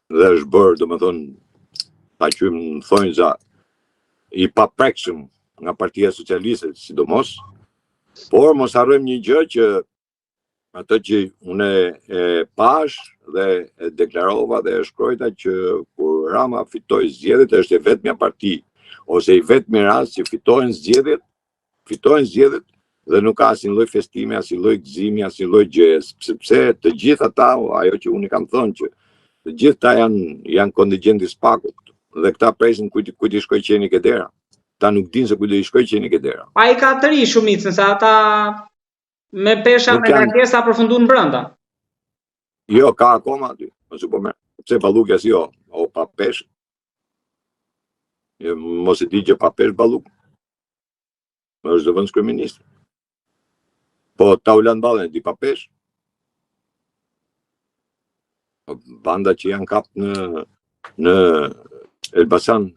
dhe është bërë, domethënë, ta quajmë në thonjza i paprekshëm nga Partia Socialiste, sidomos, por mos harrojmë një gjë që atë që unë e pash dhe e deklarova dhe e shkruajta që kur Rama fitoi zgjedhjet është e vetmja parti ose i vetmi rast që fitojnë zgjedhjet dhe nuk ka asnjë lloj festimi, asnjë lloj gëzimi, asnjë lloj gjëje, sepse të gjithë ata, ajo që unë kam thënë që të gjithë ta janë kontingjenti i Spakut dhe këta presin kujt i shkoj qeni ke dera. Ta nuk dinë se kujt do i shkoj qeni ke dera. Ai ka të ri shumicën se ata me pesha me kërkesa përfunduan brenda. Jo, ka akoma aty. Mos u bëmë. Pse Ballukja si o pa peshë. Mos e di që pa peshë Balluk. Është zëvendës kryeminist. Po ta ulan ballën e di pa peshë. Banda që janë kap në Elbasan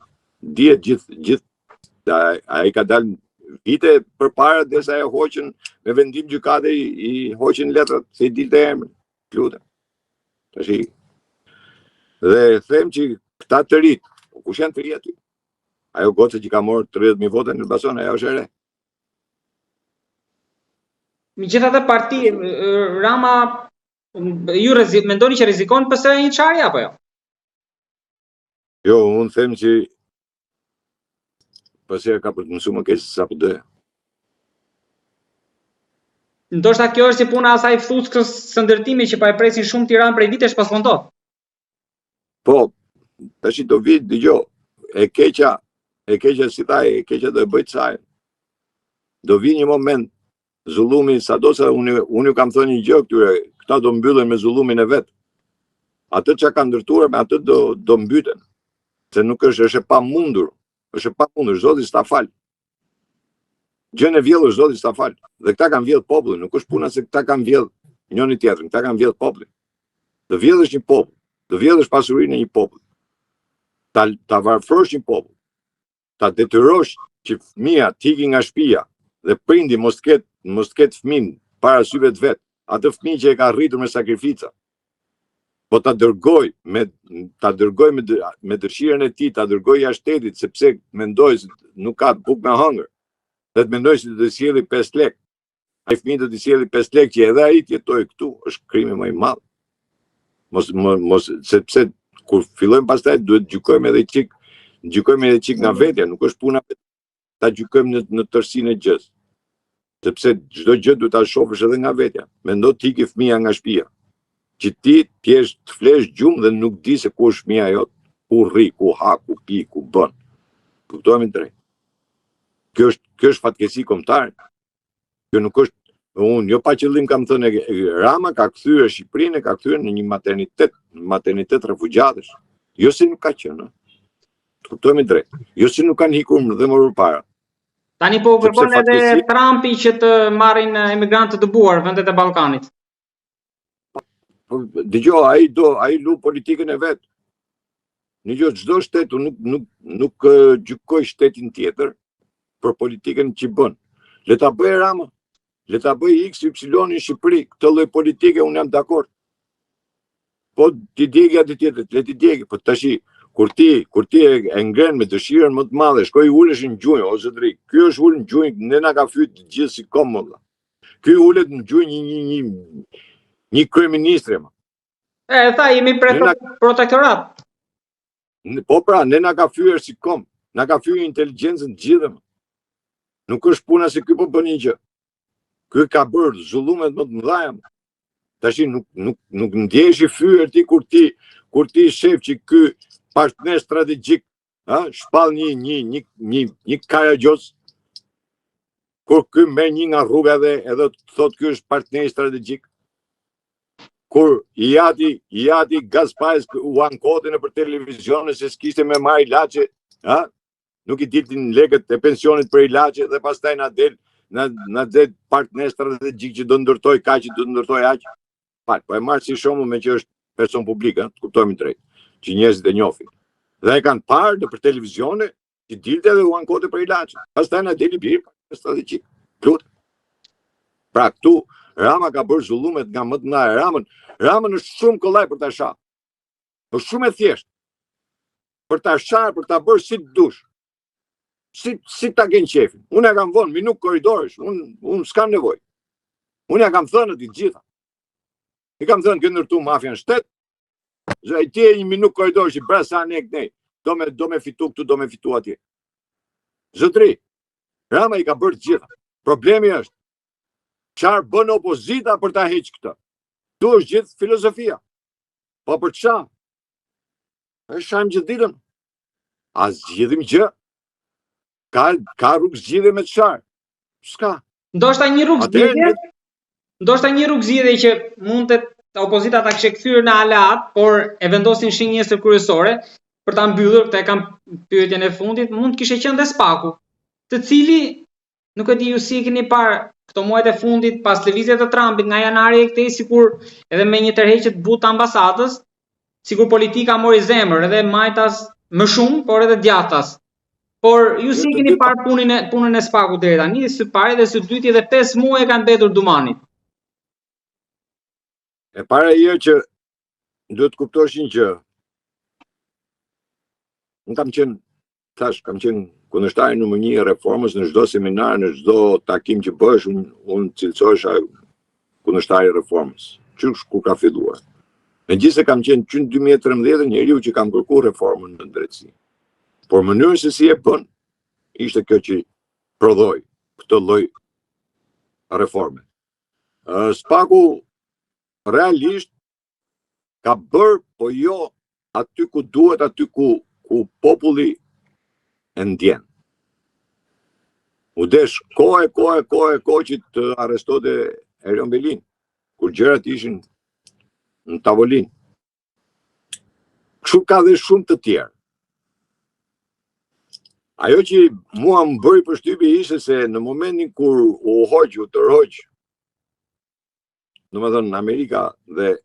dihet gjithë ai ka dalë vite përpara derisa e hoqën me vendim gjykate i hoqën letrat se i dilte emrin. Lutem. Tashi. Dhe them që këta të rit, kush janë të ri aty? Ajo goca që ka marrë 30.000 vota në Elbasan, ajo është e re. Megjithatë parti Rama ju mendoni që rrezikon PS një çarje apo jo? Jo, unë them që PS ka për të mësuar më keq se sa PD. Ndoshta kjo është si puna asaj ftuskës së ndërtimit që pa e presin shumë Tiranë prej vitesh pas fondot. Po, tash do vi dëgjoj, e keqja si thaj, e keqja do e bëj çaj. Do vi një moment zullumi, sado se unë ju kam thënë një gjë këtyre, këta do mbyllen me zullumin e vet. Atë që ka ndërtuar me atë do mbyten. Se nuk është e pamundur. Është e pamundur, Zoti s'ta fal. Gjën e vjedhur Zoti s'ta fal. Dhe këta kanë vjedh popullin, nuk është puna se këta kanë vjedh njëri tjetrin, këta kanë vjedh popullin. Të vjedhësh një popull, të vjedhësh pasurinë e një populli. Ta varfrosh një popull. Ta detyrosh që fëmia tiki nga shtëpia dhe prindi mos ketë fëmin para syve të vet, atë fëmijë që e ka rritur me sakrifica. Po ta dërgoj me dëshirën e tij, ta dërgoj jashtë shtetit sepse mendoj se nuk ka bukë me hëngër. Dhe të mendoj se do të sjelli 5 lekë. Ai fëmijë do të sjelli 5 lekë që edhe ai të jetojë këtu, është krimi më i madh. Mos sepse kur fillojmë pastaj duhet gjykojmë edhe çik nga vetja, nuk është puna ta gjykojmë në tërësinë e gjës. Sepse çdo gjë duhet ta shohësh edhe nga vetja. Mendo ti ke fëmia nga shtëpia. Që ti thjesht të flesh gjumë dhe nuk di se ku është fëmia jote, ku rri, ku ha, ku pi, ku bën. Kuptojmë drejt. Kjo është fatkeqësi kombëtare. Kjo nuk është, unë jo pa qëllim kam thënë, Rama ka kthyer Shqipërinë, ka kthyer në një maternitet refugjatësh. Jo se nuk ka qenë. Kuptojmë drejt. Jo se nuk kanë hikur dhe më përpara. Tani po kërkon edhe Trumpi që të marrin emigrantë të dëbuar vendet e Ballkanit. Dëgjoj, ai lu politikën e vet. Në çdo shtet nuk gjykoj shtetin tjetër për politikën që bën. Le ta bëj Rama, le ta bëj X, Y në Shqipëri, këtë lloj politike unë jam dakord. Po ti djegi atë tjetër, le ti djegi, po tash kur ti e ngren me dëshirën më të madhe, shkoj ulesh në gjunjë, o zotëri, ky është ulë në gjunjë, ne na ka fyt gjithë si komolla. Ky ulet në gjunjë një kryeministri më. Tha jemi protektorat. Po pra, ne na ka fyer si kom, na ka fyer inteligjencën gjithë. Nuk është puna se ky po bën një gjë. Ky ka bërë zullumet më të mëdha. Tash nuk ndjehesh i fyer ti kur ti shef që ky partner strategjik, shpall një Karagjos, kur ky merr një nga rruga dhe edhe thot ky është partner strategjik. Kur i jati Gazpais u ankoti në për televizion se s'kishte me marrë ilaçe, nuk i diltin lekët e pensionit për ilaçe dhe pastaj na del partner strategjik që do ndërtoj kaq, që do ndërtoj aq. Po e marr si shembull me që është person publik, kuptojmë drejt, që njerëzit e njohin. Dhe e kanë parë për televizione që dilte dhe u ankote për ilaçe. Pastaj na deli bir strategjik. Pra këtu Rama ka bërë zullumet nga më të mëdha. Ramën është shumë kollaj për ta shah. është shumë e thjeshtë. Për ta sharë, për ta bërë si të dush. Si ta gjenë qefin. Unë ja kam vënë, mi nuk koridorësh, unë s'kam nevojë. Unë ja kam thënë të gjitha. I kam thënë këtë ndërtu mafja në shtet, zë ti e një minut koridorësh i brasa ne kënej, do me fitu këtu, do me fitu atje. Zotri, Rama i ka bërë të gjitha. Problemi është, qarë bën opozita për ta heqë këtë. Tu është gjithë filozofia. Po për qa? E shajmë gjithë ditën. A zgjidhim gjë? Ka rrugë zgjidhje me të qarë? S'ka. Ndoshta një rrugë zgjidhje që mund të opozita ta kishte kthyer në alat, por e vendosin shenjësër kryesore për ta mbyllur, këtë e kam pyetjen e fundit, mund të kishte qenë dhe Spaku, të cili nuk e di ju si e keni parë këto muajt e fundit pas lëvizjes të Trumpit nga janari e këtej, sikur edhe me një tërheqje të butë ambasadës, sikur politika mori zemër edhe majtas më shumë, por edhe djathtas. Por ju si keni parë punën e Spakut deri tani, së pari dhe së dyti dhe 5 muaj kanë mbetur Dumanit. E para që duhet kuptoshin që unë kam qenë kundërshtari numër 1 e reformës në çdo seminar, në çdo takim që bësh, unë cilësohesha kundërshtari i reformës. Qysh kur ka filluar. Megjithëse kam qenë që në 2013 njeriu që kam kërkuar reformën në drejtësi. Por mënyrën se si e bën, ishte kjo që prodhoi këtë lloj reforme. Spaku realisht ka bërë, po jo aty ku duhet, aty ku populli e ndjen. U desh kohë që të arrestote Erion Belin, kur gjërat ishin në tavolinë. Kështu ka dhe shumë të tjerë. Ajo që mua më bëri përshtypje ishte se në momentin kur u tërhoq, domethënë në Amerika dhe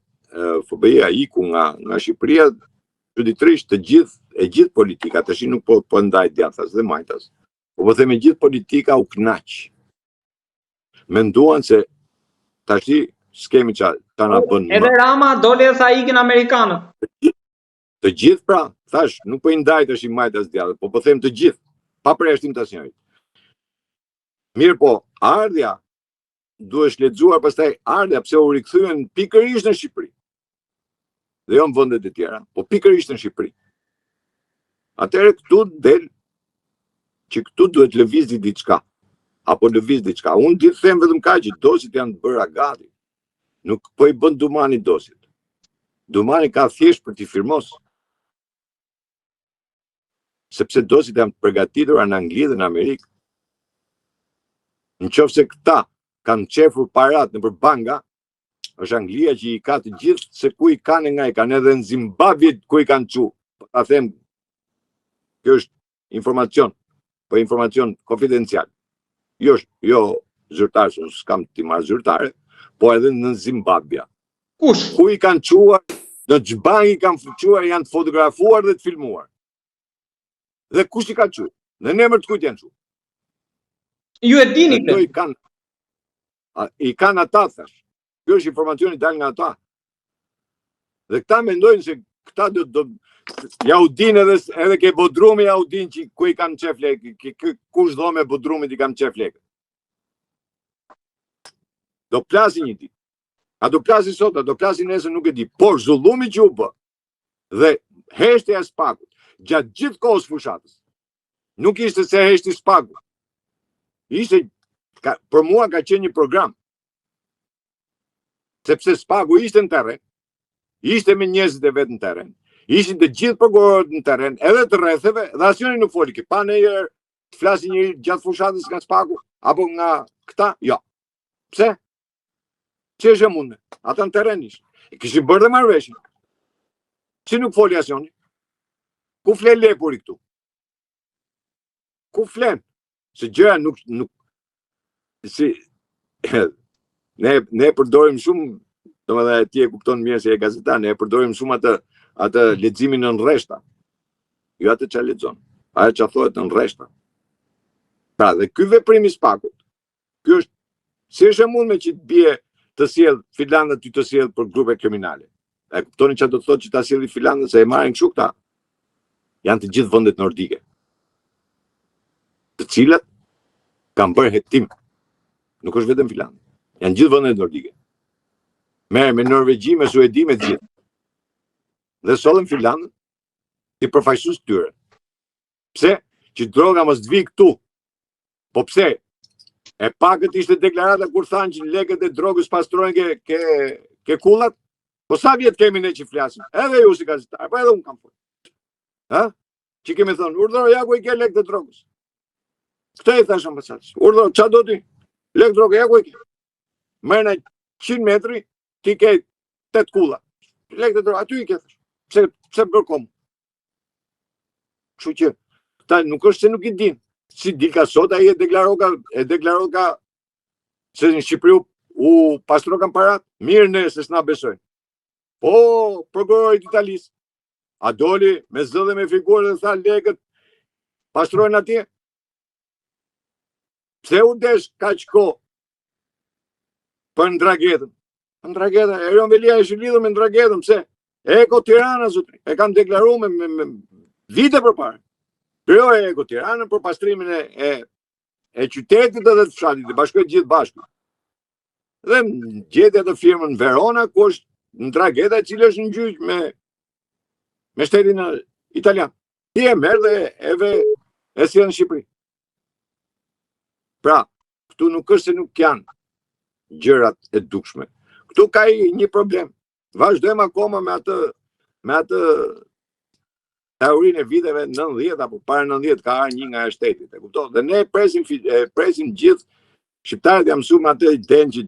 FBI-a iku nga Shqipëria, çuditërisht e gjithë politika, tash nuk po ndaj djathtas dhe majtas. Po them e gjithë politika u knaq. Menduan se tash s'kemi çfarë ta na bën. Edhe Rama doli dhe tha ikin amerikanët. Të gjithë pra, thash, nuk po i ndaj tash i majtas djathtas, po them të gjithë, pa përjashtim të asnjërit. Mirë po, ardhja duhesh lexuar pastaj ardhja pse u rikthyen pikërisht në Shqipëri. Dhe jo në vendet e tjera, po pikërisht në Shqipëri. Atëherë këtu del që këtu duhet lëvizi diçka, apo lëviz diçka. Unë ditë them vetëm kaq që dosit janë të bëra gati. Nuk po i bën Dumani dosit. Dumani ka thjesht për t'i firmos. Sepse dosit janë të përgatitura në Angli dhe në Amerikë. Në qoftë se këta kanë qefur parat në për banka, është Anglia që i ka të gjithë, se ku i kanë nga i kanë edhe në Zimbabwe ku i kanë qu. Ta them, kjo është informacion, po informacion konfidencial. Jo zyrtar, unë s'kam t'i marrë zyrtare, po edhe në Zimbabwe. Kush? Ku i kanë quar, në ç'bank i kanë quar, janë të fotografuar dhe të filmuar. Dhe kush i ka quar? Në emër të kujt janë quar? Ju e dini këtë? I kanë ata, thash. Kjo është informacioni dal nga ata. Dhe këta mendojnë se këta ja u din edhe ke Bodrumi, ja u din që ku i kanë qef lekë, kush dhome Bodrumit i kanë qef lekë. Do plasin një ditë. A do plasin sot, a do plasin nesër nuk e di. Por zullumi që u bë dhe heshtja e Spakut gjatë gjithë kohës fushatës. Nuk ishte se heshti Spakut. Ishte, për mua ka qenë një program. Sepse Spaku ishte në terren, ishte me njerëzit e vetë në terren, ishin të gjithë prokurorët në terren, edhe të rretheve, dhe asnjëri nuk foli. Pa në herë të flasin njëri gjatë fushatës nga Spaku, apo nga këta, jo. Pse? Që është e mundme? Ata në terren ishë. Kishin bërë dhe marrëveshjen. Që nuk foli asnjëri? Ku flen lepuri këtu? Ku flen? Se gjëra nuk si ne përdorim shumë, domethënë ti e kupton mirë se e gazetar, ne e përdorim shumë atë leximin në rreshta. Jo atë çfarë lexon. Ajo çfarë thotë në rreshta. Pra, dhe ky veprim i Spakut, ky është si është e mundme që të bie të sjell filan aty të sjell për grupe kriminale. E kuptoni çfarë do të thotë që ta silli Finlandën se e marrin kështu këta. Janë të gjithë vendet nordike, të cilat kanë bërë hetim. Nuk është vetëm Finlandë. Janë gjithë vendet nordike. Merë me Norvegji, me Suedi, me të gjithë. Dhe sollën Finlandën si përfaqësues tyre. Pse? Që droga mos të vi këtu. Po pse? E pakët ishte deklarata kur thanë që lekët e drogës pastrojnë ke kullat? Po sa vjetë kemi ne që flasim? Edhe ju si gazetar, po edhe unë kam folur. Ha? Që kemi thënë, urdhëro ja ku i ke lekët e drogës. Këtë i thashë ambasadës. Urdhëro, ç'a do ti? Lekë drogë, ja ku i ke. Merrna 100 metri, ti ke 8 kulla. Lekët e drogë, aty i ke thash. Pse bërë komë? Kështu që, ta nuk është se nuk i din. Si dika sot, ai e deklaroka se në Shqipëri u pastrokan parat. Mirë ne se s'na besojnë. Po, prokurori të Italisë. A doli me zë dhe me figurë dhe tha lekët pastrojnë atje? Pse u desh kaq kohë për Ndragetën? Ndrageta, Erion Velia është lidhur me Ndragetën, pse? Eko Tirana, zotri, e kanë deklaruar me vite përpara. Bëro Eko Tiranën për pastrimin e qytetit dhe të fshatit, të bashkohet gjithë bashkë. Dhe gjeti atë firmën Verona, ku është Ndrageta, e cila është në gjyq me shtetin italian. Ti e merr dhe e sjell në Shqipëri. Pra, këtu nuk është se nuk janë gjërat e dukshme. Këtu ka një problem. Vazhdojmë akoma me atë teorinë e viteve 90 apo para 90 ka arë një nga e shtetit. E kupton? Dhe ne presim gjithë shqiptarët jam mësuar me atë idenë që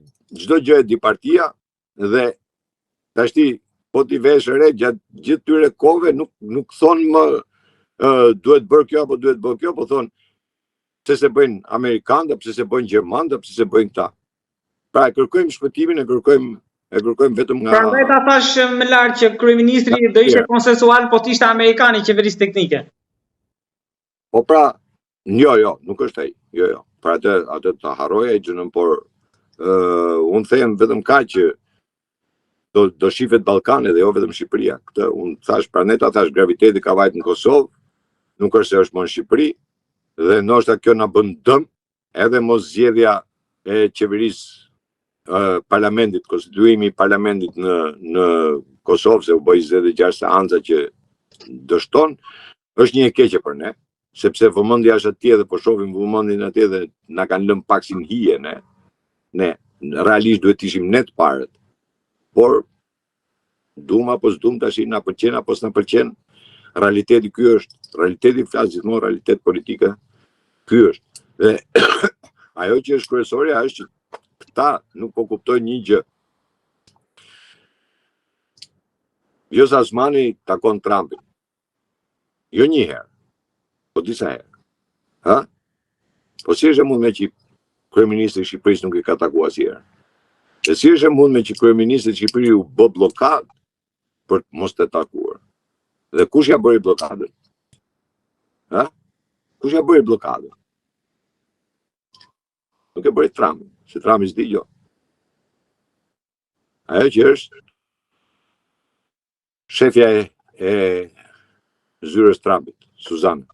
çdo gjë e di partia dhe tashti po ti vesh re gjatë gjithë tyre kohëve nuk thonë më duhet bërë kjo apo duhet bërë kjo, po thonë pse se bëjnë Amerikanë, pse se bëjnë Gjermanë, pse se bëjnë këta. Pra e kërkojmë shpëtimin, e kërkojmë vetëm nga... Prandaj ta thash më lart që kryeministri do ishte konsensual, po të ishte Amerikani qeverisë teknike. Po pra, jo, nuk është ai. Jo. Pra atë ta harroja ai gjënën, por unë them vetëm kaq që do shifet Ballkani dhe jo vetëm Shqipëria. Këtë unë thash, pra ne ta thash graviteti ka vajt në Kosovë, nuk është se është më në Shqipëri, dhe ndoshta kjo na bën dëm, edhe mos zgjedhja e qeverisë parlamentit, konstituimi i parlamentit në Kosovë, se u bë 26 seanca që dështon, është një e keqe për ne, sepse vëmendja është atje dhe po shohim vëmendjen atje dhe na kanë lënë pak si në hije ne. Ne realisht duhet ishim ne të parët. Por dum apo s'dum tash na pëlqen apo s'na pëlqen, realiteti ky është. Realiteti flas gjithmonë realitet politike. Ky është. Dhe ajo që është kryesorja është që këta nuk po kuptojnë një gjë. Vjosa Osmani takon Trumpin. Jo një herë, po disa herë. Ha? Po si është mund me që kryeministri i Shqipërisë nuk i ka takuar asnjëherë? E si është mund me që kryeministri i Shqipërisë u bë blokadë për mos të takuar? Dhe kush ja bëri blokadën? Ha? Kush ja bëri blokadën? Nuk e bëri Trumpi, se Trumpi s'di jo. Ajo që është shefja e zyrës Trumpit, Suzana.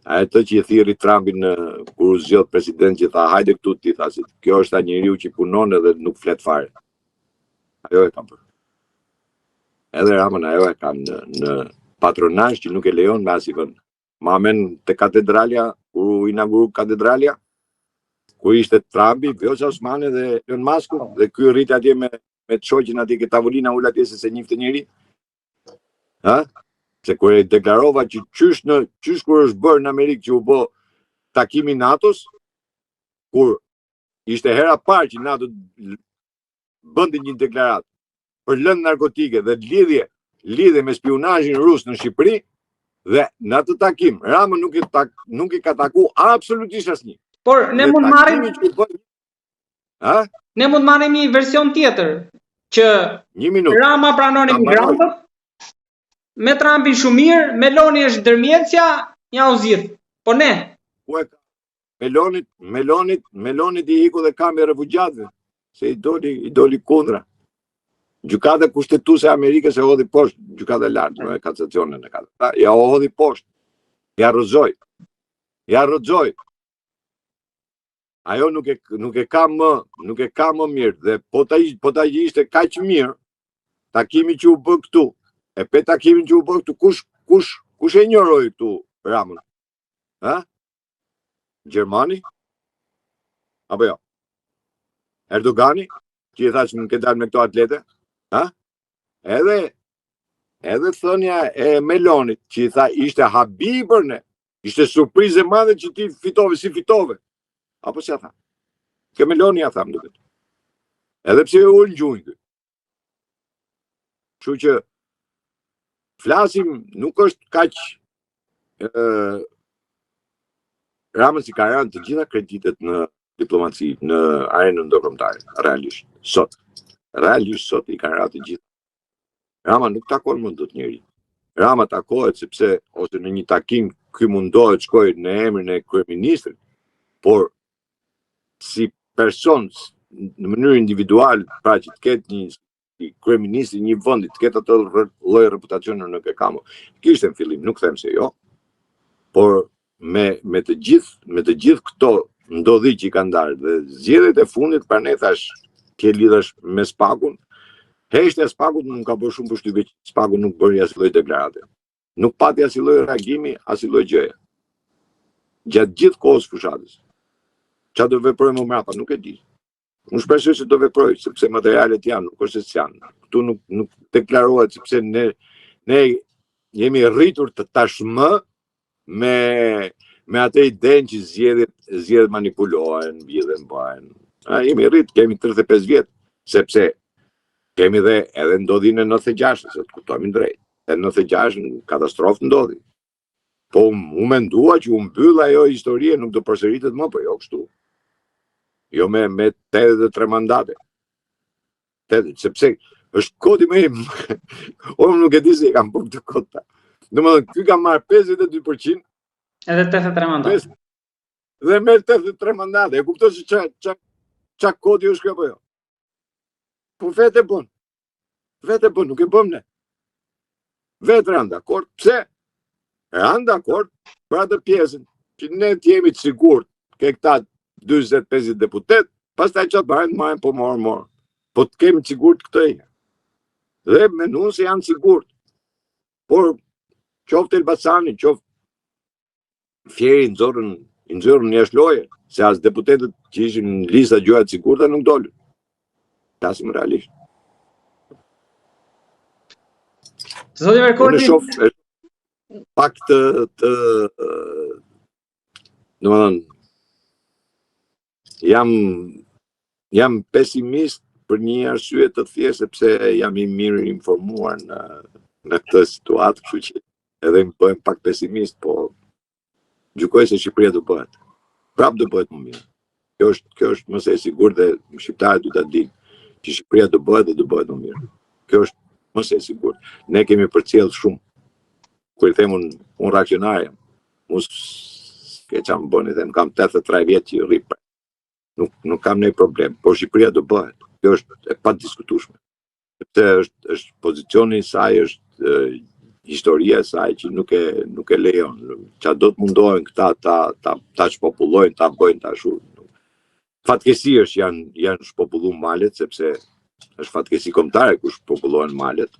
Ajo që i thirri Trumpin kur u zgjodh president, që tha hajde këtu, ti tha se kjo është njeriu që punon edhe nuk flet fare. Ajo e ka bërë. Edhe Ramën ajo e ka në patronazh që nuk e lejon me asnjë vend. Ma men te katedralja, kur u inauguru katedralja, ku ishte Trumpi, Vjosa Osmani dhe Elon Musk, dhe ky rrit atje me të shoqin atje ke tavolina ul atje se njifte njëri. Ha? Se kur e deklarova që qysh kur është bërë në Amerikë që u bë takimi NATO-s, kur ishte hera parë që NATO bënte një deklaratë për lëndë narkotike dhe lidhje me spionazhin rus në Shqipëri, dhe në atë takim Rama nuk i ka taku absolutisht asnjë. Por ne mund marrim një version tjetër që Rama pranon emigrantët, me Trumpin shumë mirë, Meloni është ndërmjetësja, ja u zgjidh. Po ne. Melonit i iku dhe kambi refugjatëve, se i doli kundra. Gjykata kushtetuese e Amerikës e hodhi poshtë, gjykata e lartë, në kasacionin e ka. Ja o hodhi poshtë. Ja rrëzoi. Ajo nuk e ka më mirë dhe po ta ishte kaq mirë takimi që u bë këtu. E pe takimin që u bë këtu, kush e njohroi këtu Ramën? Ha? Gjermani? Apo jo? Erdogani? Që i thash më ke dalë me këto atlete? Ha? Edhe thënia e Melonit, që i tha ishte habi për ne, ishte surprizë e madhe që ti fitove, si fitove. Apo si a tha? Ke Meloni ja tham duket. Edhe pse u ul gjunjë ky. Kështu që flasim nuk është kaq Rama si ka rënë të gjitha kreditet në diplomaci, në arenën ndërkombëtare, realisht sot i ka rënë të gjitha. Rama nuk takon më dot njëri. Rama takohet sepse ose në një takim ky mundohet shkojë në emrin e kryeministrit, por si person në mënyrë individual, pra që të ketë një kryeministri një vendi, të ketë atë lloj reputacioni në Kekamo. Kishte në fillim, nuk them se jo, por me të gjithë këto ndodhi që i kanë ndarë dhe zgjedhjet e fundit pra ne thash ke lidhesh me Spakun. Heshtja e Spakut nuk ka bërë shumë përshtypje që Spaku nuk bëri asnjë deklarate. Nuk pati asnjë reagimi, asnjë gjëje. Gjatë gjithë kohës fushatës. Çfarë do veproj më mbrapa, nuk e di. Unë shpresoj se do veproj, sepse materialet janë, nuk është se janë. Këtu nuk deklarohet sepse ne jemi rritur të tashmë me atë idenë që zgjedhjet manipulohen, vjedhen bëhen. Jemi rrit, kemi 35 vjet, sepse kemi edhe ndodhin e 96, se të kuptojmë drejt. E 96 në katastrofë ndodhi. Po u mendua që u mbyll ajo historie, nuk do përsëritet më, po jo kështu. Jo me 83 mandate. Sepse është kodi më im. Unë nuk e di se kam bërë të kota. Domethënë, ky ka marrë 52%. Edhe 83 mandate. Dhe merr 83 mandate. E kupton se ç'a kodi është kjo apo jo? Po vetë bën, nuk e bëm ne. Vetë rënë dakord, pse? Rënë dakord për atë pjesën, që ne t'jemi të sigurt ke këta 40-50 deputet, pastaj çfarë bëjnë, po morë. Po të kemi të sigurt këtë e. Dhe mendon se janë sigurt. Por qoftë Elbasani, qoftë Fieri nxorën jashtë loje, se as deputetët që ishin në lista gjëra të sigurta nuk dolën. Tasim realisht. Zoti Merkorti, unë shoh pak domethënë jam pesimist për një arsye të thjeshtë sepse jam i mirë informuar në këtë situatë, kështu që edhe më bëhem pak pesimist, po gjykoj se Shqipëria do bëhet. Prapë do bëhet më mirë. Kjo është më së sigurt dhe shqiptarët do ta dinë që Shqipëria do bëhet dhe do bëhet më mirë. Kjo është më së sigurt. Ne kemi përcjell shumë. Kur i them unë reaksionar jam. Mos ke çam bëni, them kam 83 vjet që rri. Nuk kam ndonjë problem, por Shqipëria do bëhet. Kjo është e padiskutueshme. Sepse është pozicioni i saj, është historia e saj që nuk e lejon. Çfarë do të mundohen këta ta shpopullojnë, ta bëjnë tashu. Fatkesi është janë shpopullu malet, sepse është fatkesi kombëtare ku shpopullohen malet,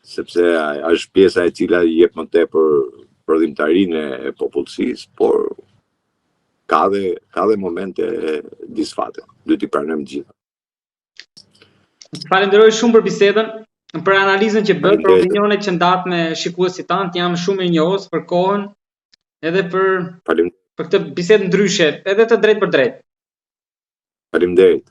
sepse është pjesa e cila jep më tepër prodhimtarinë e popullsisë, por ka dhe momente disfate. Duhet i pranojmë gjitha. Falenderoj shumë për bisedën, për analizën që bët, për opinionet që ndat me shikuesit tanë, jam shumë i njohës për kohën, edhe për këtë bisedë ndryshe, edhe të drejt për drejt. Faleminderit.